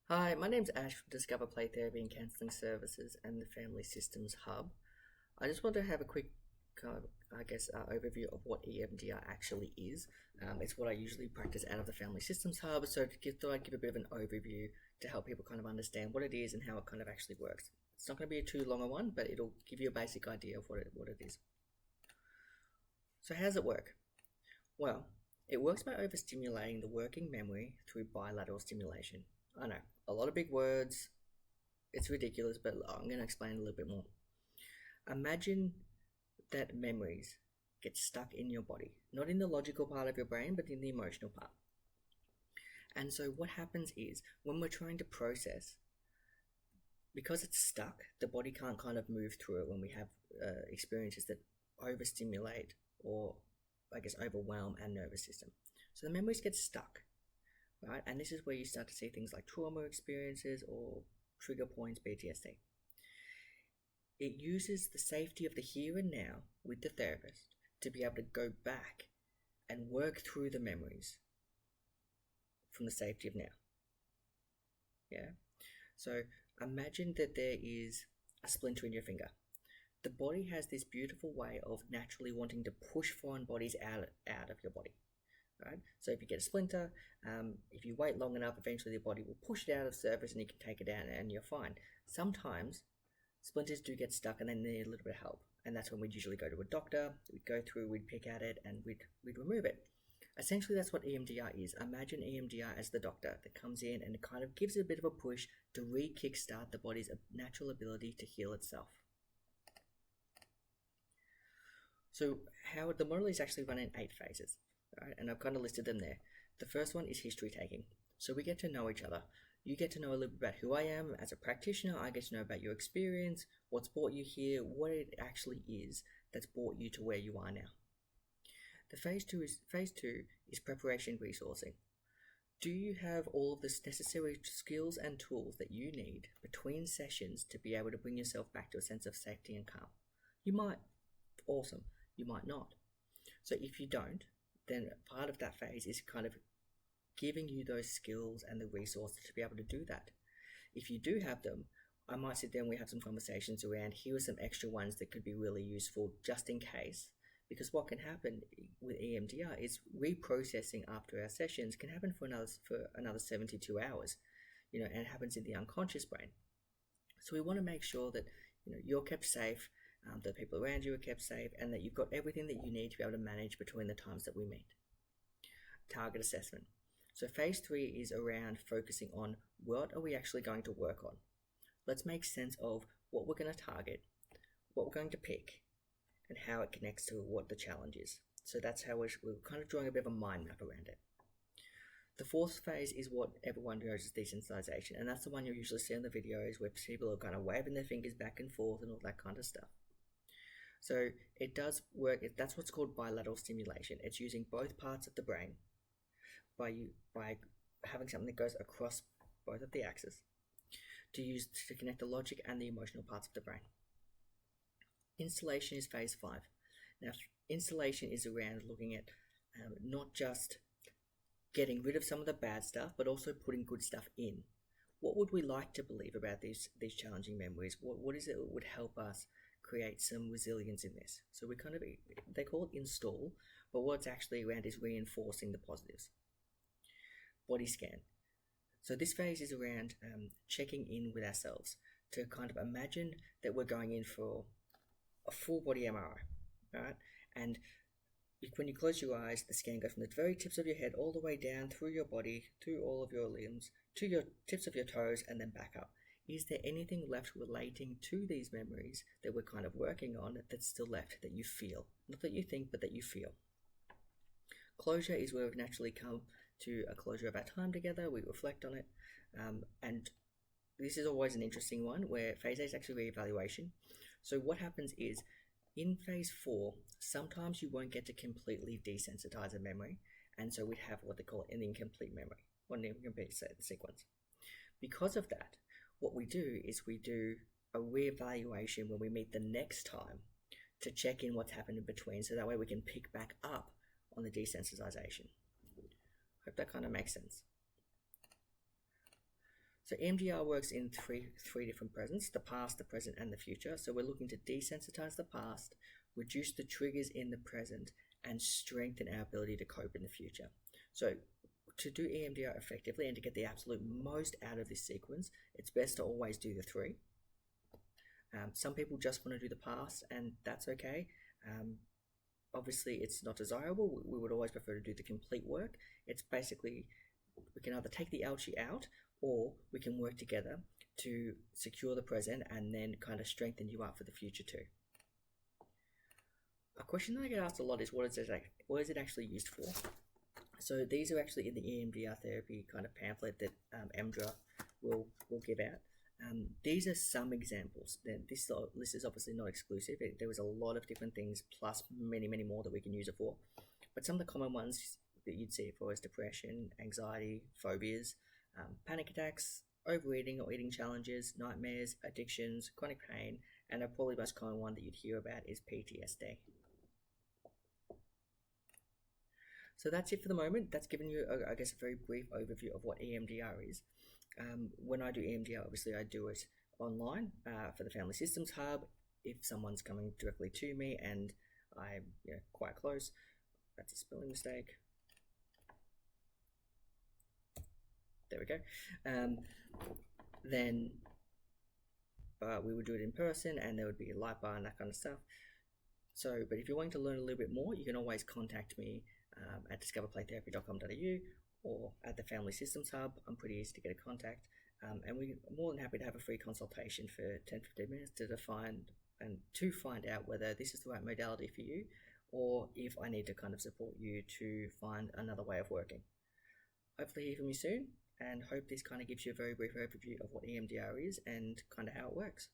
Hi, my name's Ash from Discover Play Therapy and Counselling Services and the Family Systems Hub. I just want to have a quick kind of, overview of what EMDR actually is. It's what I usually practice out of the Family Systems Hub, so thought I'd give a bit of an overview to help people kind of understand what it is and how it kind of actually works. It's not going to be a too long a one, but it'll give you a basic idea of what it is. So how does it work? Well, it works by overstimulating the working memory through bilateral stimulation. I know, a lot of big words, it's ridiculous, but I'm going to explain a little bit more. Imagine that memories get stuck in your body, not in the logical part of your brain, but in the emotional part. And so what happens is when we're trying to process, because it's stuck, the body can't kind of move through it when we have experiences that overstimulate or overwhelm our nervous system. So the memories get stuck, right? And this is where you start to see things like trauma experiences or trigger points, PTSD. It uses the safety of the here and now with the therapist to be able to go back and work through the memories from the safety of now. Yeah? So imagine that there is a splinter in your finger. The body has this beautiful way of naturally wanting to push foreign bodies out of your body. Right? So if you get a splinter, if you wait long enough, eventually the body will push it out of the surface and you can take it out and you're fine. Sometimes splinters do get stuck and they need a little bit of help. And that's when we'd usually go to a doctor, we'd go through, we'd pick at it, and we'd remove it. Essentially, that's what EMDR is. Imagine EMDR as the doctor that comes in and it kind of gives it a bit of a push to re-kickstart the body's natural ability to heal itself. So how the model is actually run in 8 phases, right? And I've kind of listed them there. The first one is history taking. So we get to know each other. You get to know a little bit about who I am as a practitioner. I get to know about your experience, what's brought you here, what it actually is that's brought you to where you are now. The phase two is preparation resourcing. Do you have all of the necessary skills and tools that you need between sessions to be able to bring yourself back to a sense of safety and calm? You might. Awesome. You might not. So if you don't, then part of that phase is kind of giving you those skills and the resources to be able to do that. If you do have them, I might sit there and we have some conversations around here are some extra ones that could be really useful just in case. Because what can happen with EMDR is reprocessing after our sessions can happen for another 72 hours, and it happens in the unconscious brain. So we want to make sure that you're kept safe, that people around you are kept safe, and that you've got everything that you need to be able to manage between the times that we meet. Target assessment. So phase 3 is around focusing on what are we actually going to work on. Let's make sense of what we're going to target, what we're going to pick, and how it connects to what the challenge is. So that's how we're kind of drawing a bit of a mind map around it. The 4th phase is what everyone knows as desensitization, and that's the one you'll usually see in the videos where people are kind of waving their fingers back and forth and all that kind of stuff. So it does work. That's what's called bilateral stimulation. It's using both parts of the brain by having something that goes across both of the axes to connect the logic and the emotional parts of the brain. Installation is phase 5. Now, installation is around looking at not just getting rid of some of the bad stuff, but also putting good stuff in. What would we like to believe about these challenging memories? What is it that would help us create some resilience in this? So they call it install, but what it's actually around is reinforcing the positives. Body scan. So this phase is around checking in with ourselves to kind of imagine that we're going in for a full body MRI, right? And when you close your eyes, the scan goes from the very tips of your head all the way down through your body, through all of your limbs, to your tips of your toes, and then back up. Is there anything left relating to these memories that we're kind of working on that's still left that you feel? Not that you think, but that you feel. Closure is where we've naturally come to a closure of our time together. We reflect on it. And this is always an interesting one where phase 8 is actually reevaluation. So what happens is in phase 4, sometimes you won't get to completely desensitize a memory. And so we have what they call an incomplete memory, or an incomplete sequence. Because of that, what we do is we do a reevaluation when we meet the next time to check in what's happened in between, so that way we can pick back up on the desensitization. Hope that kind of makes sense. So EMDR works in three different presents: the past, the present, and the future. So we're looking to desensitize the past, reduce the triggers in the present, and strengthen our ability to cope in the future. So to do EMDR effectively and to get the absolute most out of this sequence, it's best to always do the three. Some people just want to do the past, and that's okay. Obviously, it's not desirable. We would always prefer to do the complete work. It's basically, we can either take the algae out, or we can work together to secure the present and then kind of strengthen you up for the future too. A question that I get asked a lot is what is it actually used for? So these are actually in the EMDR therapy kind of pamphlet that EMDR will give out. These are some examples. This list is obviously not exclusive. There was a lot of different things plus many more that we can use it for. But some of the common ones that you'd see it for is depression, anxiety, phobias, panic attacks, overeating or eating challenges, nightmares, addictions, chronic pain, and the probably most common one that you'd hear about is PTSD. So that's it for the moment. That's given you, I guess, a very brief overview of what EMDR is. When I do EMDR, obviously I do it online for the Family Systems Hub. If someone's coming directly to me and I'm quite close, that's a spelling mistake. There we go. Then we would do it in person, and there would be a light bar and that kind of stuff. So, but if you're wanting to learn a little bit more, you can always contact me at discoverplaytherapy.com.au or at the Family Systems Hub. I'm pretty easy to get a contact, and we're more than happy to have a free consultation for 10-15 minutes to find out whether this is the right modality for you, or if I need to kind of support you to find another way of working. Hopefully hear from you soon, and hope this kind of gives you a very brief overview of what EMDR is and kind of how it works.